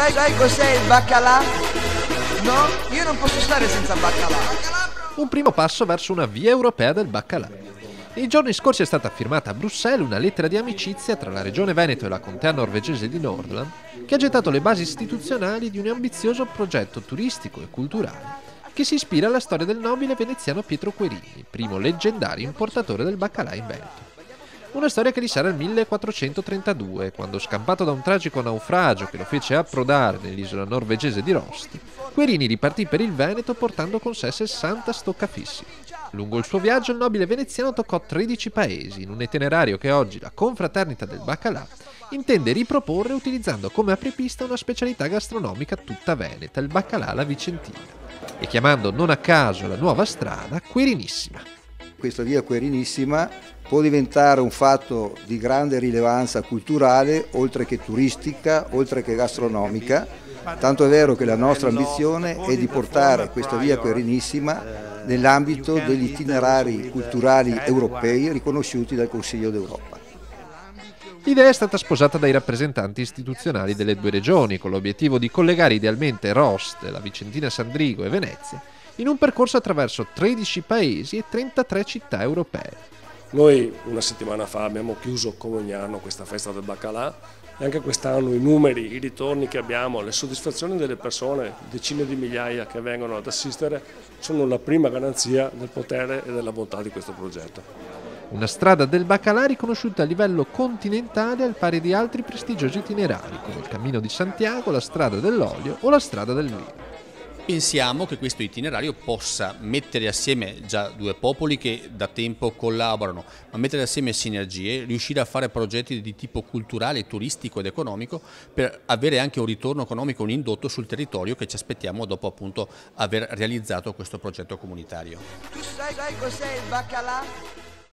sai cos'è il baccalà? No? Io non posso stare senza baccalà. Un primo passo verso una via europea del baccalà. Nei giorni scorsi è stata firmata a Bruxelles una lettera di amicizia tra la regione Veneto e la contea norvegese di Nordland, che ha gettato le basi istituzionali di un ambizioso progetto turistico e culturale che si ispira alla storia del nobile veneziano Pietro Querini, primo leggendario importatore del baccalà in Veneto. Una storia che risale al 1432, quando, scampato da un tragico naufragio che lo fece approdare nell'isola norvegese di Rost, Querini ripartì per il Veneto portando con sé 60 stoccafissi. Lungo il suo viaggio il nobile veneziano toccò 13 paesi, in un itinerario che oggi la Confraternita del Baccalà intende riproporre utilizzando come apripista una specialità gastronomica tutta veneta, il baccalà alla vicentina, e chiamando non a caso la nuova strada Querinissima. Questa via Querinissima può diventare un fatto di grande rilevanza culturale, oltre che turistica, oltre che gastronomica, tanto è vero che la nostra ambizione è di portare questa via Querinissima nell'ambito degli itinerari culturali europei riconosciuti dal Consiglio d'Europa. L'idea è stata sposata dai rappresentanti istituzionali delle due regioni, con l'obiettivo di collegare idealmente Rost, la Vicentina Sandrigo e Venezia in un percorso attraverso 13 paesi e 33 città europee. Noi una settimana fa abbiamo chiuso come ogni anno questa festa del baccalà e anche quest'anno i numeri, i ritorni che abbiamo, le soddisfazioni delle persone, decine di migliaia che vengono ad assistere, sono la prima garanzia del potere e della bontà di questo progetto. Una strada del baccalà riconosciuta a livello continentale al pari di altri prestigiosi itinerari come il Cammino di Santiago, la Strada dell'Olio o la Strada del Vino. Pensiamo che questo itinerario possa mettere assieme già due popoli che da tempo collaborano, ma mettere assieme sinergie, riuscire a fare progetti di tipo culturale, turistico ed economico per avere anche un ritorno economico, un indotto sul territorio che ci aspettiamo dopo appunto aver realizzato questo progetto comunitario. Tu sai cos'è il baccalà?